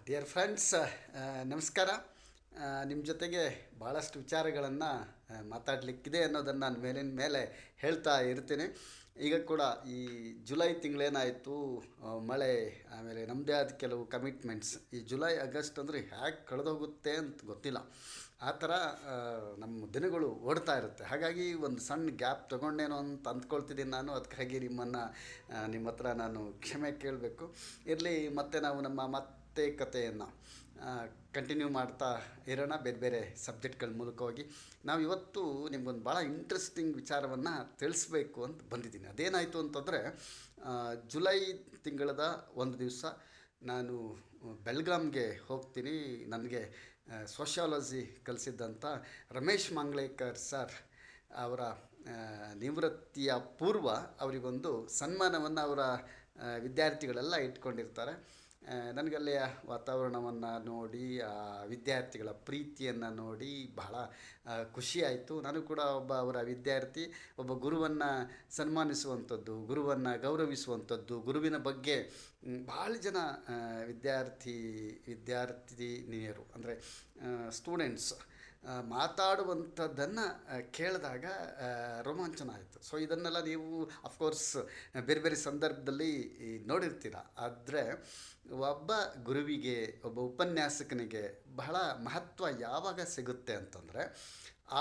Dear friends, ನಮಸ್ಕಾರ. ನಿಮ್ಮ ಜೊತೆಗೆ ಭಾಳಷ್ಟು ವಿಚಾರಗಳನ್ನು ಮಾತಾಡಲಿಕ್ಕಿದೆ ಅನ್ನೋದನ್ನು ನಾನು ಮೇಲಿನ ಮೇಲೆ ಹೇಳ್ತಾ ಇರ್ತೀನಿ. ಈಗ ಕೂಡ ಈ ಜುಲೈ ತಿಂಗಳೇನಾಯಿತು, ಮಳೆ, ಆಮೇಲೆ ನಮ್ಮದೇ ಆದ ಕೆಲವು ಕಮಿಟ್ಮೆಂಟ್ಸ್, ಈ ಜುಲೈ ಆಗಸ್ಟ್ ಅಂದರೆ ಹೇಗೆ ಕಳೆದೋಗುತ್ತೆ ಅಂತ ಗೊತ್ತಿಲ್ಲ. ಆ ಥರ ನಮ್ಮ ದಿನಗಳು ಓಡ್ತಾ ಇರುತ್ತೆ. ಹಾಗಾಗಿ ಒಂದು ಸಣ್ಣ ಗ್ಯಾಪ್ ತೊಗೊಂಡೇನೋ ಅಂತ ಅಂದ್ಕೊಳ್ತಿದ್ದೀನಿ ನಾನು. ಅದಕ್ಕಾಗಿ ನಿಮ್ಮ ಹತ್ರ ನಾನು ಕ್ಷಮೆ ಕೇಳಬೇಕು. ಇರಲಿ, ಮತ್ತೆ ನಾವು ನಮ್ಮ ಕಥೆಯನ್ನು ಕಂಟಿನ್ಯೂ ಮಾಡ್ತಾ ಇರೋಣ ಬೇರೆ ಬೇರೆ ಸಬ್ಜೆಕ್ಟ್ಗಳ ಮೂಲಕವಾಗಿ. ನಾವು ಇವತ್ತು ನಿಮ್ಗೊಂದು ಭಾಳ ಇಂಟ್ರೆಸ್ಟಿಂಗ್ ವಿಚಾರವನ್ನು ತಿಳಿಸ್ಬೇಕು ಅಂತ ಬಂದಿದ್ದೀನಿ. ಅದೇನಾಯಿತು ಅಂತಂದರೆ, ಜುಲೈ ತಿಂಗಳದ ಒಂದು ದಿವಸ ನಾನು ಬೆಳಗಾಂಗೆ ಹೋಗ್ತೀನಿ. ನನಗೆ ಸೋಷಿಯಾಲಜಿ ಕಲಿಸಿದ್ದಂಥ ರಮೇಶ್ ಮಾಂಗ್ಲೇಕರ್ ಸರ್ ಅವರ ನಿವೃತ್ತಿಯ ಪೂರ್ವ ಅವರಿಗೊಂದು ಸನ್ಮಾನವನ್ನು ಅವರ ವಿದ್ಯಾರ್ಥಿಗಳೆಲ್ಲ ಇಟ್ಕೊಂಡಿರ್ತಾರೆ. ನನಗಲ್ಲಿಯ ವಾತಾವರಣವನ್ನು ನೋಡಿ, ಆ ವಿದ್ಯಾರ್ಥಿಗಳ ಪ್ರೀತಿಯನ್ನು ನೋಡಿ ಬಹಳ ಖುಷಿಯಾಯಿತು. ನಾನು ಕೂಡ ಅವರ ವಿದ್ಯಾರ್ಥಿ. ಒಬ್ಬ ಗುರುವನ್ನು ಸನ್ಮಾನಿಸುವಂಥದ್ದು, ಗುರುವನ್ನು ಗೌರವಿಸುವಂಥದ್ದು, ಗುರುವಿನ ಬಗ್ಗೆ ಭಾಳ ಜನ ವಿದ್ಯಾರ್ಥಿನಿಯರು ಅಂದರೆ ಸ್ಟೂಡೆಂಟ್ಸ್ ಮಾತಾಡುವಂಥದ್ದನ್ನು ಕೇಳಿದಾಗ ರೋಮಾಂಚನ ಆಯಿತು. ಸೊ ಇದನ್ನೆಲ್ಲ ನೀವು ಅಫ್ಕೋರ್ಸ್ ಬೇರೆ ಬೇರೆ ಸಂದರ್ಭದಲ್ಲಿ ನೋಡಿರ್ತೀರ. ಆದರೆ ಒಬ್ಬ ಗುರುವಿಗೆ, ಒಬ್ಬ ಉಪನ್ಯಾಸಕನಿಗೆ ಬಹಳ ಮಹತ್ವ ಯಾವಾಗ ಸಿಗುತ್ತೆ ಅಂತಂದರೆ,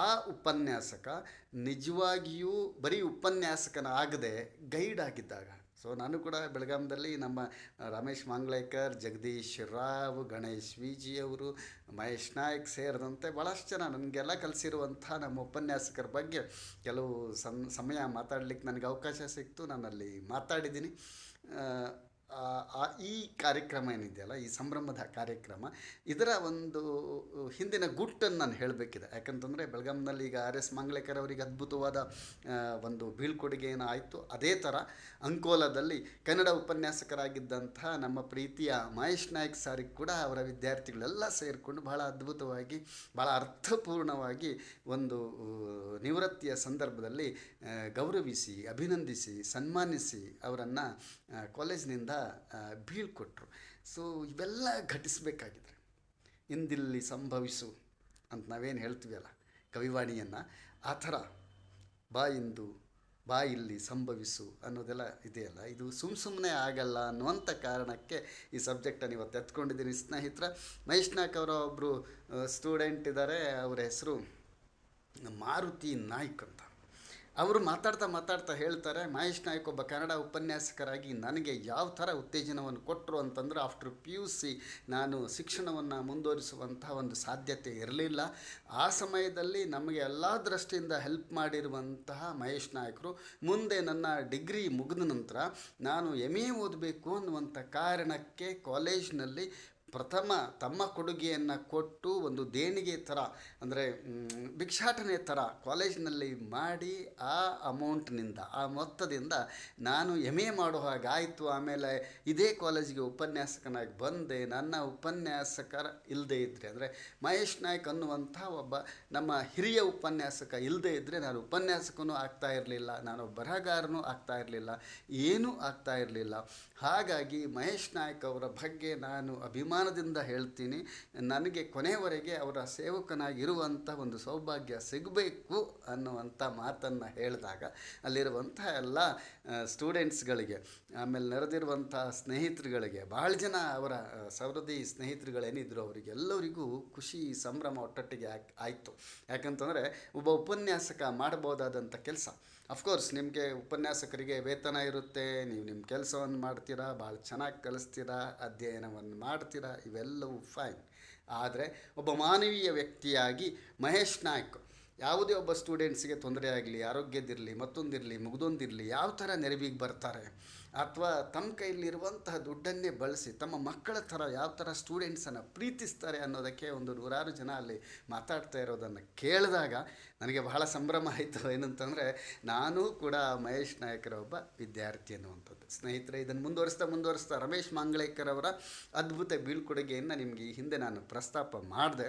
ಆ ಉಪನ್ಯಾಸಕ ನಿಜವಾಗಿಯೂ ಬರೀ ಉಪನ್ಯಾಸಕನಾಗದೆ ಗೈಡ್ ಆಗಿದ್ದಾಗ. ಸೊ ನಾನು ಕೂಡ ಬೆಳಗಾಂದಲ್ಲಿ ನಮ್ಮ ರಮೇಶ್ ಮಾಂಗ್ಲೇಕರ್, ಜಗದೀಶ್ ರಾವ್, ಗಣೇಶ್ ವಿಜಿಯವರು, ಮಹೇಶ್ ನಾಯಕ್ ಸೇರಿದಂತೆ ಭಾಳಷ್ಟು ಜನ ನನಗೆಲ್ಲ ಕಲಿಸಿರುವಂಥ ನಮ್ಮ ಉಪನ್ಯಾಸಕರ ಬಗ್ಗೆ ಕೆಲವು ಸಮಯ ಮಾತಾಡಲಿಕ್ಕೆ ನನಗೆ ಅವಕಾಶ ಸಿಕ್ತು. ನಾನಲ್ಲಿ ಮಾತಾಡಿದ್ದೀನಿ. ಈ ಕಾರ್ಯಕ್ರಮ ಏನಿದೆಯಲ್ಲ, ಈ ಸಂಭ್ರಮದ ಕಾರ್ಯಕ್ರಮ, ಇದರ ಒಂದು ಹಿಂದಿನ ಗುಟ್ಟನ್ನು ನಾನು ಹೇಳಬೇಕಿದೆ. ಯಾಕಂತಂದರೆ ಬೆಳಗಾಂನಲ್ಲಿ ಈಗ ಆರ್ ಎಸ್ ಮಾಂಗ್ಲೇಕರ್ ಅವರಿಗೆ ಅದ್ಭುತವಾದ ಒಂದು ಬೀಳ್ಕೊಡುಗೆ ಏನಾಯಿತು, ಅದೇ ಥರ ಅಂಕೋಲಾದಲ್ಲಿ ಕನ್ನಡ ಉಪನ್ಯಾಸಕರಾಗಿದ್ದಂಥ ನಮ್ಮ ಪ್ರೀತಿಯ ಮಹೇಶ್ ನಾಯಕ್ ಸಾರಿಗೆ ಕೂಡ ಅವರ ವಿದ್ಯಾರ್ಥಿಗಳೆಲ್ಲ ಸೇರಿಕೊಂಡು ಬಹಳ ಅದ್ಭುತವಾಗಿ, ಭಾಳ ಅರ್ಥಪೂರ್ಣವಾಗಿ ಒಂದು ನಿವೃತ್ತಿಯ ಸಂದರ್ಭದಲ್ಲಿ ಗೌರವಿಸಿ, ಅಭಿನಂದಿಸಿ, ಸನ್ಮಾನಿಸಿ ಅವರನ್ನು ಕಾಲೇಜಿನಿಂದ ಬೀಳ್ಕೊಟ್ರು. ಸೊ ಇವೆಲ್ಲ ಘಟಿಸಬೇಕಾಗಿದ್ರೆ ಇಂದಿಲ್ಲಿ ಸಂಭವಿಸು ಅಂತ ನಾವೇನು ಹೇಳ್ತೀವಲ್ಲ ಕವಿವಾಣಿಯನ್ನು, ಆ ಥರ ಬಾಯಿಂದು ಇಲ್ಲಿ ಸಂಭವಿಸು ಅನ್ನೋದೆಲ್ಲ ಇದೆಯಲ್ಲ, ಇದು ಸುಮ್ಮನೆ ಆಗಲ್ಲ ಅನ್ನುವಂಥ ಕಾರಣಕ್ಕೆ ಈ ಸಬ್ಜೆಕ್ಟನ್ನು ಇವತ್ತು ಎತ್ಕೊಂಡಿದ್ದೀನಿ. ಸ್ನೇಹಿತರ, ಮಹೇಶ್ ನಾಯಕ್ ಅವರ ಒಬ್ಬರು ಸ್ಟೂಡೆಂಟ್ ಇದ್ದಾರೆ. ಅವರ ಹೆಸರು ಮಾರುತಿ ನಾಯ್ಕ್ ಅಂತ. ಅವರು ಮಾತಾಡ್ತಾ ಹೇಳ್ತಾರೆ, ಮಹೇಶ್ ನಾಯಕ್ ಒಬ್ಬ ಕನ್ನಡ ಉಪನ್ಯಾಸಕರಾಗಿ ನನಗೆ ಯಾವ ಥರ ಉತ್ತೇಜನವನ್ನು ಕೊಟ್ಟರು ಅಂತಂದರೆ, ಆಫ್ಟರ್ PUC ನಾನು ಶಿಕ್ಷಣವನ್ನು ಮುಂದುವರಿಸುವಂಥ ಒಂದು ಸಾಧ್ಯತೆ ಇರಲಿಲ್ಲ. ಆ ಸಮಯದಲ್ಲಿ ನಮಗೆ ಎಲ್ಲ ದೃಷ್ಟಿಯಿಂದ ಹೆಲ್ಪ್ ಮಾಡಿರುವಂತಹ ಮಹೇಶ್ ನಾಯಕರು ಮುಂದೆ ನನ್ನ ಡಿಗ್ರಿ ಮುಗಿದ ನಂತರ ನಾನು MA ಓದಬೇಕು ಅನ್ನುವಂಥ ಕಾರಣಕ್ಕೆ ಕಾಲೇಜ್ನಲ್ಲಿ ಪ್ರಥಮ ತಮ್ಮ ಕೊಡುಗೆಯನ್ನು ಕೊಟ್ಟು ಒಂದು ದೇಣಿಗೆ ಥರ, ಅಂದರೆ ಭಿಕ್ಷಾಟನೆ ಥರ ಕಾಲೇಜಿನಲ್ಲಿ ಮಾಡಿ ಆ ಅಮೌಂಟ್ನಿಂದ, ಆ ಮೊತ್ತದಿಂದ ನಾನು MA ಮಾಡೋ ಹಾಗಾಯಿತು. ಆಮೇಲೆ ಇದೇ ಕಾಲೇಜಿಗೆ ಉಪನ್ಯಾಸಕನಾಗಿ ಬಂದೆ. ನನ್ನ ಉಪನ್ಯಾಸಕರ ಇಲ್ಲದೇ ಇದ್ದರೆ, ಅಂದರೆ ಮಹೇಶ್ ನಾಯಕ್ ಅನ್ನುವಂಥ ಒಬ್ಬ ನಮ್ಮ ಹಿರಿಯ ಉಪನ್ಯಾಸಕ ಇಲ್ಲದೇ ಇದ್ದರೆ ನಾನು ಉಪನ್ಯಾಸಕನೂ ಆಗ್ತಾ ಇರಲಿಲ್ಲ, ನಾನು ಬರಹಗಾರನೂ ಆಗ್ತಾ ಇರಲಿಲ್ಲ, ಏನೂ ಆಗ್ತಾ ಇರಲಿಲ್ಲ. ಹಾಗಾಗಿ ಮಹೇಶ್ ನಾಯಕ್ ಅವರ ಬಗ್ಗೆ ನಾನು ಅಭಿಮಾನದಿಂದ ಹೇಳ್ತೀನಿ. ನನಗೆ ಕೊನೆಯವರೆಗೆ ಅವರ ಸೇವಕನಾಗಿರುವಂಥ ಒಂದು ಸೌಭಾಗ್ಯ ಸಿಗಬೇಕು ಅನ್ನುವಂಥ ಮಾತನ್ನು ಹೇಳಿದಾಗ ಅಲ್ಲಿರುವಂಥ ಎಲ್ಲ ಸ್ಟೂಡೆಂಟ್ಸ್ಗಳಿಗೆ, ಆಮೇಲೆ ನೆರೆದಿರುವಂಥ ಸ್ನೇಹಿತರುಗಳಿಗೆ, ಭಾಳ ಜನ ಅವರ ಸೌಹೃದಿ ಸ್ನೇಹಿತರುಗಳೇನಿದ್ರು ಅವರಿಗೆಲ್ಲರಿಗೂ ಖುಷಿ, ಸಂಭ್ರಮ ಒಟ್ಟೊಟ್ಟಿಗೆ ಆಯಿತು. ಯಾಕಂತಂದರೆ ಒಬ್ಬ ಉಪನ್ಯಾಸಕ ಮಾಡಬಹುದಾದಂಥ ಕೆಲಸ, ಅಫ್ಕೋರ್ಸ್ ನಿಮಗೆ ಉಪನ್ಯಾಸಕರಿಗೆ ವೇತನ ಇರುತ್ತೆ, ನೀವು ನಿಮ್ಮ ಕೆಲಸವನ್ನು ಮಾಡ್ತೀರಾ, ಭಾಳ ಚೆನ್ನಾಗಿ ಕಲಿಸ್ತೀರಾ, ಅಧ್ಯಯನವನ್ನು ಮಾಡ್ತೀರಾ, ಇವೆಲ್ಲವೂ ಫೈನ್. ಆದರೆ ಒಬ್ಬ ಮಾನವೀಯ ವ್ಯಕ್ತಿಯಾಗಿ ಮಹೇಶ್ ನಾಯಕ್ ಯಾವುದೇ ಒಬ್ಬ ಸ್ಟೂಡೆಂಟ್ಸಿಗೆ ತೊಂದರೆ ಆಗಲಿ, ಆರೋಗ್ಯದಿರಲಿ, ಮತ್ತೊಂದಿರಲಿ, ಮುಗ್ದೊಂದಿರಲಿ, ಯಾವ ಥರ ನೆರವಿಗೆ ಬರ್ತಾರೆ, ಅಥವಾ ತಮ್ಮ ಕೈಲಿರುವಂತಹ ದುಡ್ಡನ್ನೇ ಬಳಸಿ ತಮ್ಮ ಮಕ್ಕಳ ಥರ ಯಾವ ಥರ ಸ್ಟೂಡೆಂಟ್ಸನ್ನು ಪ್ರೀತಿಸ್ತಾರೆ ಅನ್ನೋದಕ್ಕೆ ಒಂದು ನೂರಾರು ಜನ ಅಲ್ಲಿ ಮಾತಾಡ್ತಾ ಇರೋದನ್ನು ಕೇಳಿದಾಗ ನನಗೆ ಬಹಳ ಸಂಭ್ರಮ ಆಯಿತು. ಏನಂತಂದರೆ ನಾನು ಕೂಡ ಮಹೇಶ್ ನಾಯಕರ ಒಬ್ಬ ವಿದ್ಯಾರ್ಥಿ ಅನ್ನುವಂಥದ್ದು. ಸ್ನೇಹಿತರೆ, ಇದನ್ನು ಮುಂದುವರಿಸ್ತಾ ರಮೇಶ್ ಮಾಂಗ್ಲೇಕರ್ ಅವರ ಅದ್ಭುತ ಬೀಳ್ಕೊಡುಗೆಯನ್ನು ನಿಮಗೆ ಈ ಹಿಂದೆ ನಾನು ಪ್ರಸ್ತಾಪ ಮಾಡಿದೆ.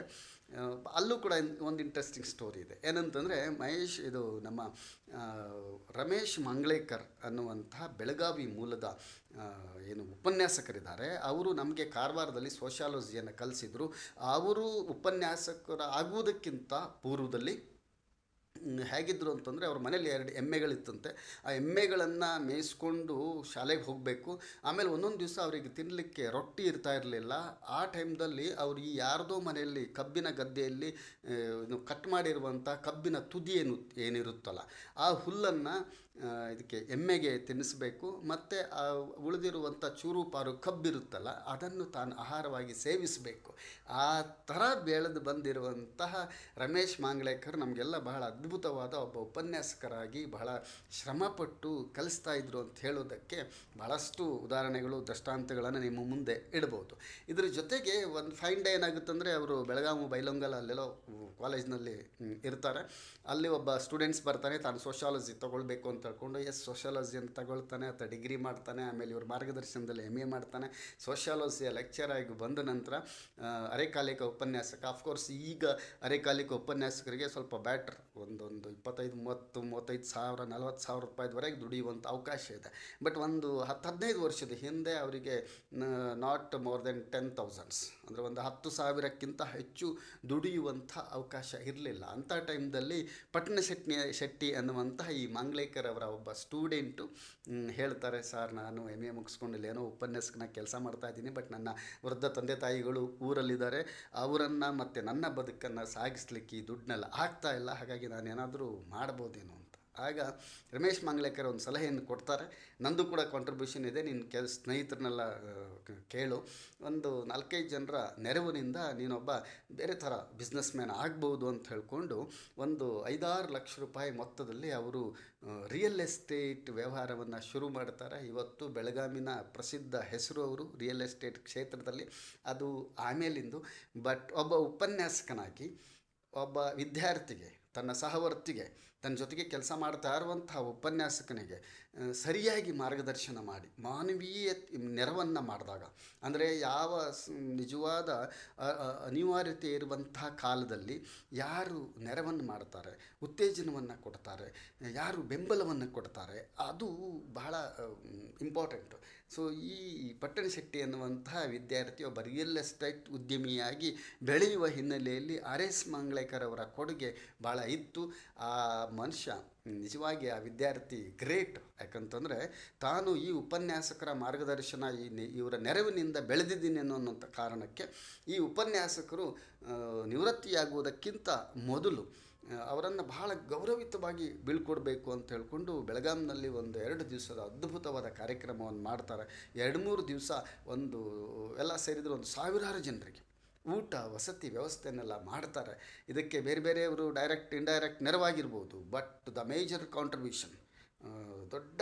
ಅಲ್ಲೂ ಕೂಡ ಒಂದು ಇಂಟ್ರೆಸ್ಟಿಂಗ್ ಸ್ಟೋರಿ ಇದೆ. ಏನಂತಂದರೆ, ನಮ್ಮ ರಮೇಶ್ ಮಾಂಗ್ಲೇಕರ್ ಅನ್ನುವಂಥ ಬೆಳಗಾವಿ ಮೂಲದ ಆ, ಏನು ಉಪನ್ಯಾಸಕರಿದ್ದಾರೆ, ಅವರು ನಮಗೆ ಕಾರವಾರದಲ್ಲಿ ಸೋಷಿಯಾಲಜಿಯನ್ನು ಕಲಿಸಿದರು. ಅವರು ಉಪನ್ಯಾಸಕರ ಆಗುವುದಕ್ಕಿಂತ ಪೂರ್ವದಲ್ಲಿ ಹೇಗಿದ್ದರು ಅಂತಂದರೆ ಅವ್ರ ಮನೇಲಿ 2 ಎಮ್ಮೆಗಳಿತ್ತಂತೆ. ಆ ಎಮ್ಮೆಗಳನ್ನು ಮೇಯಿಸ್ಕೊಂಡು ಶಾಲೆಗೆ ಹೋಗಬೇಕು. ಆಮೇಲೆ ಒಂದೊಂದು ದಿವಸ ಅವರಿಗೆ ತಿನ್ನಲಿಕ್ಕೆ ರೊಟ್ಟಿ ಇರ್ತಾ ಇರಲಿಲ್ಲ. ಆ ಟೈಮ್ದಲ್ಲಿ ಅವ್ರು ಈ ಯಾರ್ದೋ ಮನೆಯಲ್ಲಿ ಕಬ್ಬಿನ ಗದ್ದೆಯಲ್ಲಿ ಕಟ್ ಮಾಡಿರುವಂಥ ಕಬ್ಬಿನ ತುದಿ ಏನಿರುತ್ತಲ್ಲ, ಆ ಹುಲ್ಲನ್ನು ಇದಕ್ಕೆ ಎಮ್ಮೆಗೆ ತಿನ್ನಿಸ್ಬೇಕು. ಮತ್ತು ಆ ಉಳಿದಿರುವಂಥ ಚೂರು ಪಾರು ಕಬ್ಬಿರುತ್ತಲ್ಲ, ಅದನ್ನು ತಾನು ಆಹಾರವಾಗಿ ಸೇವಿಸಬೇಕು. ಆ ಥರ ಬೆಳೆದು ಬಂದಿರುವಂತಹ ರಮೇಶ್ ಮಾಂಗ್ಲೇಕರ್ ನಮಗೆಲ್ಲ ಬಹಳ ಅದ್ಭುತವಾದ ಒಬ್ಬ ಉಪನ್ಯಾಸಕರಾಗಿ ಬಹಳ ಶ್ರಮಪಟ್ಟು ಕಲಿಸ್ತಾ ಇದ್ರು ಅಂತ ಹೇಳೋದಕ್ಕೆ ಭಾಳಷ್ಟು ಉದಾಹರಣೆಗಳು, ದೃಷ್ಟಾಂತಗಳನ್ನು ನಿಮ್ಮ ಮುಂದೆ ಇಡ್ಬೋದು. ಇದ್ರ ಜೊತೆಗೆ ಒಂದು ಫೈನ್ ಡೇ ಏನಾಗುತ್ತಂದರೆ, ಅವರು ಬೆಳಗಾವಿ ಬೈಲೊಂಗಲ ಅಲ್ಲೆಲ್ಲೋ ಕಾಲೇಜ್ನಲ್ಲಿ ಇರ್ತಾರೆ. ಅಲ್ಲಿ ಒಬ್ಬ ಸ್ಟೂಡೆಂಟ್ಸ್ ಬರ್ತಾನೆ, ತಾನು ಸೋಷಿಯಾಲಜಿ ತೊಗೊಳ್ಬೇಕು ಅಂತ ಹೇಳ್ಕೊಂಡು ಸೋಷಿಯಾಲಜಿ ಅಂತ ತಗೊಳ್ತಾನೆ. ಆತ ಡಿಗ್ರಿ ಮಾಡ್ತಾನೆ. ಆಮೇಲೆ ಇವ್ರ ಮಾರ್ಗದರ್ಶನದಲ್ಲಿ MA ಮಾಡ್ತಾನೆ. ಸೋಷಿಯಾಲಜಿಯ ಲೆಕ್ಚರ್ ಆಗಿ ಬಂದ ನಂತರ ಅರೆಕಾಲಿಕ ಉಪನ್ಯಾಸಕ. ಆಫ್ಕೋರ್ಸ್ ಈಗ ಅರೆಕಾಲಿಕ ಉಪನ್ಯಾಸಕರಿಗೆ ಸ್ವಲ್ಪ ಬ್ಯಾಟ್ರ್, ಒಂದು 25-30-35 ಸಾವಿರ 40 ಸಾವಿರ ರೂಪಾಯಿವರೆಗೆ ದುಡಿಯುವಂಥ ಅವಕಾಶ ಇದೆ. ಬಟ್ ಒಂದು 10-15 ವರ್ಷದ ಹಿಂದೆ ಅವರಿಗೆ ನಾಟ್ ಮೋರ್ ದೆನ್ 10,000, ಅಂದರೆ ಒಂದು 10,000ಕ್ಕಿಂತ ಹೆಚ್ಚು ದುಡಿಯುವಂಥ ಅವಕಾಶ ಇರಲಿಲ್ಲ. ಅಂಥ ಟೈಮ್ದಲ್ಲಿ ಪಟ್ಟಣ ಶೆಟ್ಟಿ ಅನ್ನುವಂತಹ ಈ ಮಾಂಗ್ಲೇಕರ್ ಅವರ ಒಬ್ಬ ಸ್ಟೂಡೆಂಟು ಹೇಳ್ತಾರೆ, ಸರ್ ನಾನು MA ಮುಗಿಸ್ಕೊಂಡು ಏನೋ ಉಪನ್ಯಾಸಕನ ಕೆಲಸ ಮಾಡ್ತಾ ಇದ್ದೀನಿ, ಬಟ್ ನನ್ನ ವೃದ್ಧ ತಂದೆ ತಾಯಿಗಳು ಊರಲ್ಲಿದ್ದಾರೆ, ಅವರನ್ನು ಮತ್ತು ನನ್ನ ಬದುಕನ್ನು ಸಾಗಿಸ್ಲಿಕ್ಕೆ ಈ ದುಡ್ಡನ್ನೆಲ್ಲ ಆಗ್ತಾ ಇಲ್ಲ, ಹಾಗಾಗಿ ನಾನು ಏನಾದರೂ ಮಾಡ್ಬೋದೇನೋ ಅಂತ. ಆಗ ರಮೇಶ್ ಮಾಂಗ್ಲೇಕರ್ ಒಂದು ಸಲಹೆಯನ್ನು ಕೊಡ್ತಾರೆ. ನಂದು ಕೂಡ ಕಾಂಟ್ರಿಬ್ಯೂಷನ್ ಇದೆ, ನಿನ್ನ ಸ್ನೇಹಿತರನ್ನೆಲ್ಲ ಕೇಳು, ಒಂದು 4-5 ಜನರ ನೆರವಿನಿಂದ ನೀನೊಬ್ಬ ಬೇರೆ ಥರ ಬಿಸ್ನೆಸ್ ಮ್ಯಾನ್ ಆಗ್ಬೋದು ಅಂತ ಹೇಳ್ಕೊಂಡು ಒಂದು 5-6 ಲಕ್ಷ ರೂಪಾಯಿ ಮೊತ್ತದಲ್ಲಿ ಅವರು ರಿಯಲ್ ಎಸ್ಟೇಟ್ ವ್ಯವಹಾರವನ್ನು ಶುರು ಮಾಡ್ತಾರೆ. ಇವತ್ತು ಬೆಳಗಾವಿನ ಪ್ರಸಿದ್ಧ ಹೆಸರು ಅವರು ರಿಯಲ್ ಎಸ್ಟೇಟ್ ಕ್ಷೇತ್ರದಲ್ಲಿ. ಅದು ಆಮೇಲಿಂದು. ಬಟ್ ಒಬ್ಬ ಉಪನ್ಯಾಸಕನಾಗಿ ಒಬ್ಬ ವಿದ್ಯಾರ್ಥಿಗೆ, ತನ್ನ ಸಹವರ್ತಿಗೆ, ತನ್ನ ಜೊತೆಗೆ ಕೆಲಸ ಮಾಡ್ತಾ ಇರುವಂತಹ ಉಪನ್ಯಾಸಕನಿಗೆ ಸರಿಯಾಗಿ ಮಾರ್ಗದರ್ಶನ ಮಾಡಿ ಮಾನವೀಯ ನೆರವನ್ನು ಮಾಡಿದಾಗ, ಅಂದರೆ ಯಾವ ನಿಜವಾದ ಅನಿವಾರ್ಯತೆ ಇರುವಂತಹ ಕಾಲದಲ್ಲಿ ಯಾರು ನೆರವನ್ನು ಮಾಡ್ತಾರೆ, ಉತ್ತೇಜನವನ್ನು ಕೊಡ್ತಾರೆ, ಯಾರು ಬೆಂಬಲವನ್ನು ಕೊಡ್ತಾರೆ, ಅದು ಬಹಳ ಇಂಪಾರ್ಟೆಂಟು. ಸೊ ಈ ಪಟ್ಟಣ ಶೆಟ್ಟಿ ಅನ್ನುವಂತಹ ವಿದ್ಯಾರ್ಥಿ ಒಬ್ಬ ರಿಯಲ್ ಎಸ್ಟೇಟ್ ಉದ್ಯಮಿಯಾಗಿ ಬೆಳೆಯುವ ಹಿನ್ನೆಲೆಯಲ್ಲಿ RS ಮಾಂಗ್ಲೇಕರ್ ಅವರ ಕೊಡುಗೆ ಭಾಳ ಇತ್ತು. ಆ ಮನುಷ್ಯ ನಿಜವಾಗಿ, ಆ ವಿದ್ಯಾರ್ಥಿ ಗ್ರೇಟ್. ಯಾಕಂತಂದರೆ ತಾನು ಈ ಉಪನ್ಯಾಸಕರ ಮಾರ್ಗದರ್ಶನ, ಇವರ ನೆರವಿನಿಂದ ಬೆಳೆದಿದ್ದೀನಿ ಅನ್ನೋಂಥ ಕಾರಣಕ್ಕೆ ಈ ಉಪನ್ಯಾಸಕರು ನಿವೃತ್ತಿಯಾಗುವುದಕ್ಕಿಂತ ಮೊದಲು ಅವರನ್ನು ಬಹಳ ಗೌರವಿತವಾಗಿ ಬೀಳ್ಕೊಡ್ಬೇಕು ಅಂತ ಹೇಳ್ಕೊಂಡು ಬೆಳಗಾಂನಲ್ಲಿ ಒಂದು 2 ದಿವಸದ ಅದ್ಭುತವಾದ ಕಾರ್ಯಕ್ರಮವನ್ನು ಮಾಡ್ತಾರೆ. 2-3 ದಿವಸ ಒಂದು ಎಲ್ಲ ಸೇರಿದರೆ ಒಂದು 1000 ಜನರಿಗೆ ಊಟ ವಸತಿ ವ್ಯವಸ್ಥೆಯನ್ನೆಲ್ಲ ಮಾಡ್ತಾರೆ. ಇದಕ್ಕೆ ಬೇರೆ ಬೇರೆಯವರು ಡೈರೆಕ್ಟ್ ಇಂಡೈರೆಕ್ಟ್ ನೆರವಾಗಿರ್ಬೋದು, ಬಟ್ ದ ಮೇಜರ್ ಕಾಂಟ್ರಿಬ್ಯೂಷನ್, ದೊಡ್ಡ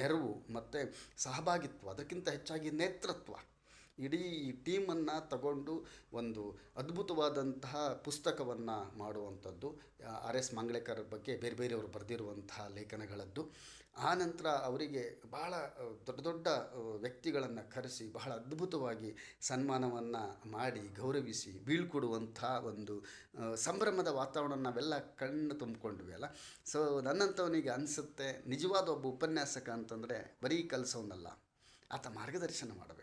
ನೆರವು ಮತ್ತು ಸಹಭಾಗಿತ್ವ, ಅದಕ್ಕಿಂತ ಹೆಚ್ಚಾಗಿ ನೇತೃತ್ವ, ಇಡೀ ಟೀಮನ್ನು ತಗೊಂಡು ಒಂದು ಅದ್ಭುತವಾದಂತಹ ಪುಸ್ತಕವನ್ನು ಮಾಡುವಂಥದ್ದು. RS ಮಾಂಗ್ಲೇಕರ್ ಬಗ್ಗೆ ಬೇರೆ ಬೇರೆಯವರು ಬರೆದಿರುವಂತಹ ಲೇಖನಗಳದ್ದು. ಆನಂತರ ಅವರಿಗೆ ಬಹಳ ದೊಡ್ಡ ದೊಡ್ಡ ವ್ಯಕ್ತಿಗಳನ್ನು ಕರೆಸಿ ಬಹಳ ಅದ್ಭುತವಾಗಿ ಸನ್ಮಾನವನ್ನು ಮಾಡಿ ಗೌರವಿಸಿ ಬೀಳ್ಕೊಡುವಂಥ ಒಂದು ಸಂಭ್ರಮದ ವಾತಾವರಣ ನಾವೆಲ್ಲ ಕಣ್ಣು ತುಂಬಿಕೊಂಡ್ವಿ ಅಲ್ಲ. ಸೊ ನನ್ನಂಥವನಿಗೆ ಅನಿಸುತ್ತೆ, ನಿಜವಾದ ಒಬ್ಬ ಉಪನ್ಯಾಸಕ ಅಂತಂದರೆ ಬರೀ ಕಲಿಸೋನಲ್ಲ, ಆತ ಮಾರ್ಗದರ್ಶನ ಮಾಡಬೇಕು.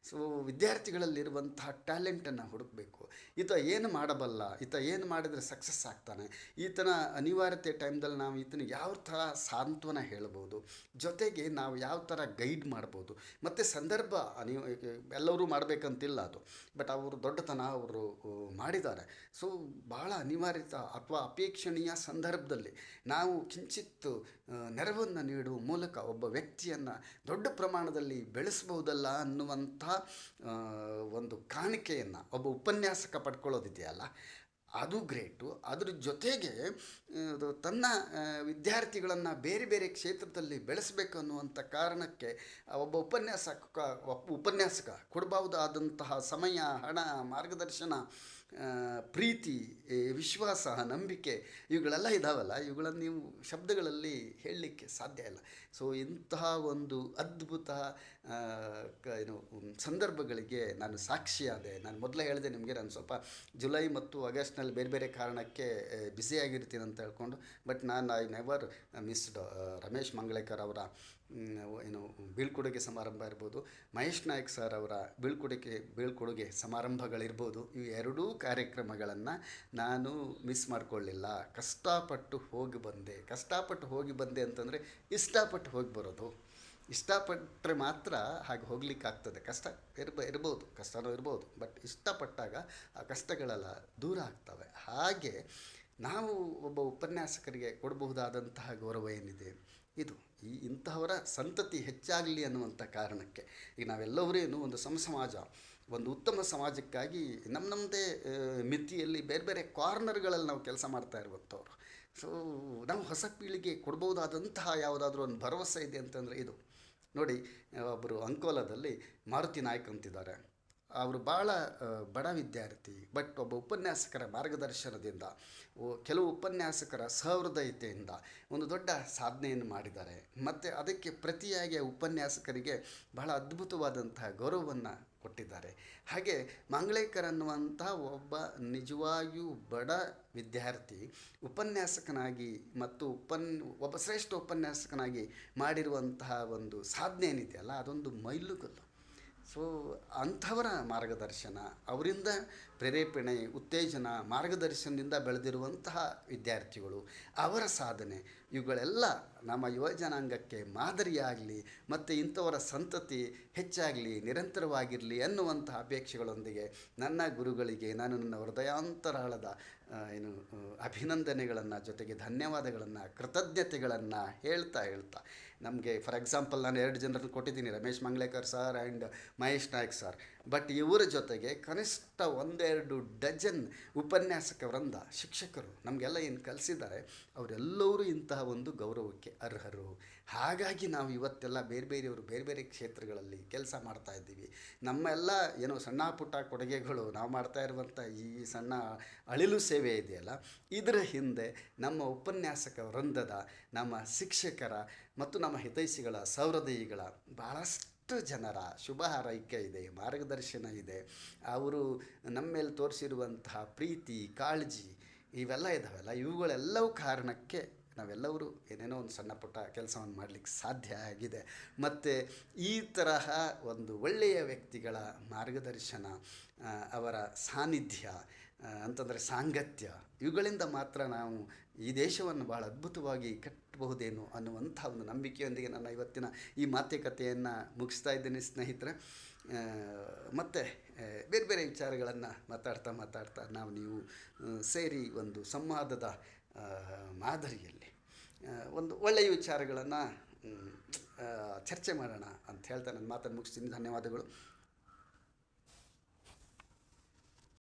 ಸೊ ವಿದ್ಯಾರ್ಥಿಗಳಲ್ಲಿರುವಂತಹ ಟ್ಯಾಲೆಂಟನ್ನು ಹುಡುಕಬೇಕು. ಈತ ಏನು ಮಾಡಬಲ್ಲ, ಈತ ಏನು ಮಾಡಿದರೆ ಸಕ್ಸಸ್ ಆಗ್ತಾನೆ, ಈತನ ಅನಿವಾರ್ಯತೆ ಟೈಮ್ದಲ್ಲಿ ನಾವು ಈತನಿಗೆ ಯಾವ ಥರ ಸಾಂತ್ವನ ಹೇಳ್ಬೋದು, ಜೊತೆಗೆ ನಾವು ಯಾವ ಥರ ಗೈಡ್ ಮಾಡ್ಬೋದು. ಮತ್ತು ಸಂದರ್ಭ ಎಲ್ಲರೂ ಮಾಡಬೇಕಂತಿಲ್ಲ ಅದು, ಬಟ್ ಅವರು ದೊಡ್ಡತನ ಅವರು ಮಾಡಿದ್ದಾರೆ. ಸೊ ಭಾಳ ಅನಿವಾರ್ಯತ ಅಥವಾ ಅಪೇಕ್ಷಣೀಯ ಸಂದರ್ಭದಲ್ಲಿ ನಾವು ಕಿಂಚಿತ್ತು ನೆರವನ್ನು ನೀಡುವ ಮೂಲಕ ಒಬ್ಬ ವ್ಯಕ್ತಿಯನ್ನು ದೊಡ್ಡ ಪ್ರಮಾಣದಲ್ಲಿ ಬೆಳೆಸ್ಬೋದಲ್ಲ ಅನ್ನುವಂಥ ಒಂದು ಕಾಣಿಕೆಯನ್ನು ಒಬ್ಬ ಉಪನ್ಯಾಸಕ ಪಡ್ಕೊಳ್ಳೋದಿದೆಯಲ್ಲ, ಅದು ಗ್ರೇಟು. ಅದ್ರ ಜೊತೆಗೆ ತನ್ನ ವಿದ್ಯಾರ್ಥಿಗಳನ್ನು ಬೇರೆ ಬೇರೆ ಕ್ಷೇತ್ರದಲ್ಲಿ ಬೆಳೆಸಬೇಕು ಅನ್ನುವಂಥ ಕಾರಣಕ್ಕೆ ಒಬ್ಬ ಉಪನ್ಯಾಸಕ ಕೊಡಬಹುದಾದಂತಹ ಸಮಯ, ಹಣ, ಮಾರ್ಗದರ್ಶನ, ಪ್ರೀತಿ, ವಿಶ್ವಾಸ, ನಂಬಿಕೆ, ಇವುಗಳೆಲ್ಲ ಇದ್ದಾವಲ್ಲ, ಇವುಗಳನ್ನು ನೀವು ಶಬ್ದಗಳಲ್ಲಿ ಹೇಳಲಿಕ್ಕೆ ಸಾಧ್ಯ ಇಲ್ಲ. ಸೊ ಇಂತಹ ಒಂದು ಅದ್ಭುತ ಸಂದರ್ಭಗಳಿಗೆ ನಾನು ಸಾಕ್ಷಿಯಾದೆ. ನಾನು ಮೊದಲೇ ಹೇಳಿದೆ ನಿಮಗೆ, ನಾನು ಸ್ವಲ್ಪ ಜುಲೈ ಮತ್ತು ಆಗಸ್ಟ್ನಲ್ಲಿ ಬೇರೆ ಬೇರೆ ಕಾರಣಕ್ಕೆ ಬ್ಯುಸಿಯಾಗಿರ್ತೀನಿ ಅಂತ ಹೇಳ್ಕೊಂಡು, but I never missed Ramesh Manglekar ಅವರ ಏನು ಬೀಳ್ಕೊಡುಗೆ ಸಮಾರಂಭ ಇರ್ಬೋದು, ಮಹೇಶ್ ನಾಯಕ್ ಸರ್ ಅವರ ಬೀಳ್ಕೊಡುಗೆ ಸಮಾರಂಭಗಳಿರ್ಬೋದು, ಇವು ಎರಡೂ ಕಾರ್ಯಕ್ರಮಗಳನ್ನು ನಾನು ಮಿಸ್ ಮಾಡಿಕೊಳ್ಳಿಲ್ಲ. ಕಷ್ಟಪಟ್ಟು ಹೋಗಿ ಬಂದೆ ಅಂತಂದರೆ ಇಷ್ಟಪಟ್ಟು ಹೋಗಿ ಬರೋದು. ಇಷ್ಟಪಟ್ಟರೆ ಮಾತ್ರ ಹಾಗೆ ಹೋಗ್ಲಿಕ್ಕಾಗ್ತದೆ. ಕಷ್ಟ ಇರ್ಬೋದು, ಕಷ್ಟನೂ ಇರ್ಬೋದು, ಬಟ್ ಇಷ್ಟಪಟ್ಟಾಗ ಆ ಕಷ್ಟಗಳೆಲ್ಲ ದೂರ ಆಗ್ತವೆ. ಹಾಗೆ ನಾವು ಒಬ್ಬ ಉಪನ್ಯಾಸಕರಿಗೆ ಕೊಡಬಹುದಾದಂತಹ ಗೌರವ ಏನಿದೆ, ಇದು ಇಂತಹವರ ಸಂತತಿ ಹೆಚ್ಚಾಗಲಿ ಅನ್ನುವಂಥ ಕಾರಣಕ್ಕೆ ಈಗ ನಾವೆಲ್ಲವರೇನು ಒಂದು ಸಮಾಜ, ಒಂದು ಉತ್ತಮ ಸಮಾಜಕ್ಕಾಗಿ ನಮ್ಮದೇ ಮಿತಿಯಲ್ಲಿ ಬೇರೆ ಬೇರೆ ಕಾರ್ನರ್ಗಳಲ್ಲಿ ನಾವು ಕೆಲಸ ಮಾಡ್ತಾ ಇರುವಂಥವ್ರು. ಸೊ ನಾವು ಹೊಸ ಪೀಳಿಗೆ ಕೊಡ್ಬೋದಾದಂತಹ ಯಾವುದಾದ್ರೂ ಒಂದು ಭರವಸೆ ಇದೆ ಅಂತಂದರೆ ಇದು ನೋಡಿ. ಒಬ್ಬರು ಅಂಕೋಲಾದಲ್ಲಿ ಮಾರುತಿ ನಾಯ್ಕ್ ಅಂತಿದ್ದಾರೆ. ಅವರು ಭಾಳ ಬಡ ವಿದ್ಯಾರ್ಥಿ, ಬಟ್ ಒಬ್ಬ ಉಪನ್ಯಾಸಕರ ಮಾರ್ಗದರ್ಶನದಿಂದ, ಕೆಲವು ಉಪನ್ಯಾಸಕರ ಸಹೃದಯತೆಯಿಂದ ಒಂದು ದೊಡ್ಡ ಸಾಧನೆಯನ್ನು ಮಾಡಿದ್ದಾರೆ. ಮತ್ತು ಅದಕ್ಕೆ ಪ್ರತಿಯಾಗಿ ಉಪನ್ಯಾಸಕರಿಗೆ ಬಹಳ ಅದ್ಭುತವಾದಂತಹ ಗೌರವವನ್ನು ಕೊಟ್ಟಿದ್ದಾರೆ. ಹಾಗೆ ಮಂಗಳೇಕರ್ ಅನ್ನುವಂಥ ಒಬ್ಬ ನಿಜವಾಗಿಯೂ ಬಡ ವಿದ್ಯಾರ್ಥಿ ಉಪನ್ಯಾಸಕನಾಗಿ ಮತ್ತು ಒಬ್ಬ ಶ್ರೇಷ್ಠ ಉಪನ್ಯಾಸಕನಾಗಿ ಮಾಡಿರುವಂತಹ ಒಂದು ಸಾಧನೆ ಏನಿದೆಯಲ್ಲ, ಅದೊಂದು ಮೈಲುಗಲ್ಲು. ಸೊ ಅಂಥವರ ಮಾರ್ಗದರ್ಶನ, ಅವರಿಂದ ಪ್ರೇರೇಪಣೆ, ಉತ್ತೇಜನ, ಮಾರ್ಗದರ್ಶನದಿಂದ ಬೆಳೆದಿರುವಂತಹ ವಿದ್ಯಾರ್ಥಿಗಳು, ಅವರ ಸಾಧನೆ, ಇವುಗಳೆಲ್ಲ ನಮ್ಮ ಯುವ ಜನಾಂಗಕ್ಕೆ ಮಾದರಿಯಾಗಲಿ ಮತ್ತು ಇಂಥವರ ಸಂತತಿ ಹೆಚ್ಚಾಗಲಿ, ನಿರಂತರವಾಗಿರಲಿ ಅನ್ನುವಂತಹ ಅಪೇಕ್ಷೆಗಳೊಂದಿಗೆ ನನ್ನ ಗುರುಗಳಿಗೆ ನಾನು ನನ್ನ ಹೃದಯಾಂತರಾಳದ ಅಭಿನಂದನೆಗಳನ್ನು, ಜೊತೆಗೆ ಧನ್ಯವಾದಗಳನ್ನು, ಕೃತಜ್ಞತೆಗಳನ್ನು ಹೇಳ್ತಾ ನಮಗೆ ಫಾರ್ ಎಕ್ಸಾಂಪಲ್ ನಾನು 2 ಜನರನ್ನು ಕೊಟ್ಟಿದ್ದೀನಿ, Ramesh Mangalekar sir and Mahesh Nayak sir. But ಇವರ ಜೊತೆಗೆ ಕನಿಷ್ಠ 1-2 ಡಜನ್ ಉಪನ್ಯಾಸಕ ವೃಂದ, ಶಿಕ್ಷಕರು ನಮಗೆಲ್ಲ ಏನು ಕಲಿಸಿದ್ದಾರೆ, ಅವರೆಲ್ಲರೂ ಇಂತಹ ಒಂದು ಗೌರವಕ್ಕೆ ಅರ್ಹರು. ಹಾಗಾಗಿ ನಾವು ಇವತ್ತೆಲ್ಲ ಬೇರೆಯವರು ಬೇರೆ ಬೇರೆ ಕ್ಷೇತ್ರಗಳಲ್ಲಿ ಕೆಲಸ ಮಾಡ್ತಾ ಇದ್ದೀವಿ. ನಮ್ಮೆಲ್ಲ ಸಣ್ಣ ಪುಟ್ಟ ಕೊಡುಗೆಗಳು, ನಾವು ಮಾಡ್ತಾ ಇರುವಂಥ ಈ ಸಣ್ಣ ಅಳಿಲು ಸೇವೆ ಇದೆಯಲ್ಲ, ಇದರ ಹಿಂದೆ ನಮ್ಮ ಉಪನ್ಯಾಸಕ ವೃಂದದ, ನಮ್ಮ ಶಿಕ್ಷಕರ ಮತ್ತು ನಮ್ಮ ಹಿತೈಷಿಗಳ, ಸಹೃದಯಿಗಳ ಭಾಳಷ್ಟು ಜನರ ಶುಭ ಹಾರೈಕೆ ಇದೆ, ಮಾರ್ಗದರ್ಶನ ಇದೆ. ಅವರು ನಮ್ಮ ಮೇಲೆ ತೋರಿಸಿರುವಂತಹ ಪ್ರೀತಿ, ಕಾಳಜಿ ಇವೆಲ್ಲ ಇದ್ದಾವೆಲ್ಲ, ಇವುಗಳೆಲ್ಲವೂ ಕಾರಣಕ್ಕೆ ನಾವೆಲ್ಲರೂ ಏನೇನೋ ಒಂದು ಸಣ್ಣ ಪುಟ್ಟ ಕೆಲಸವನ್ನು ಮಾಡಲಿಕ್ಕೆ ಸಾಧ್ಯ ಆಗಿದೆ. ಮತ್ತು ಈ ತರಹ ಒಂದು ಒಳ್ಳೆಯ ವ್ಯಕ್ತಿಗಳ ಮಾರ್ಗದರ್ಶನ, ಅವರ ಸಾನ್ನಿಧ್ಯ ಅಂತಂದರೆ ಸಾಂಗತ್ಯ, ಇವುಗಳಿಂದ ಮಾತ್ರ ನಾವು ಈ ದೇಶವನ್ನು ಭಾಳ ಅದ್ಭುತವಾಗಿ ಕಟ್ಟಬಹುದೇನೋ ಅನ್ನುವಂಥ ಒಂದು ನಂಬಿಕೆಯೊಂದಿಗೆ ನನ್ನ ಇವತ್ತಿನ ಈ ಮಾತುಕತೆಯನ್ನು ಮುಗಿಸ್ತಾ ಇದ್ದೀನಿ ಸ್ನೇಹಿತರೆ. ಮತ್ತು ಬೇರೆ ಬೇರೆ ವಿಚಾರಗಳನ್ನು ಮಾತಾಡ್ತಾ ನೀವು ಸೇರಿ ಒಂದು ಸಂವಾದದ ಮಾದರಿಯಲ್ಲಿ ಒಂದು ಒಳ್ಳೆಯ ವಿಚಾರಗಳನ್ನು ಚರ್ಚೆ ಮಾಡೋಣ ಅಂತ ಹೇಳ್ತಾ ನನ್ನ ಮಾತನ್ನು ಮುಗಿಸ್ತೀನಿ. ಧನ್ಯವಾದಗಳು.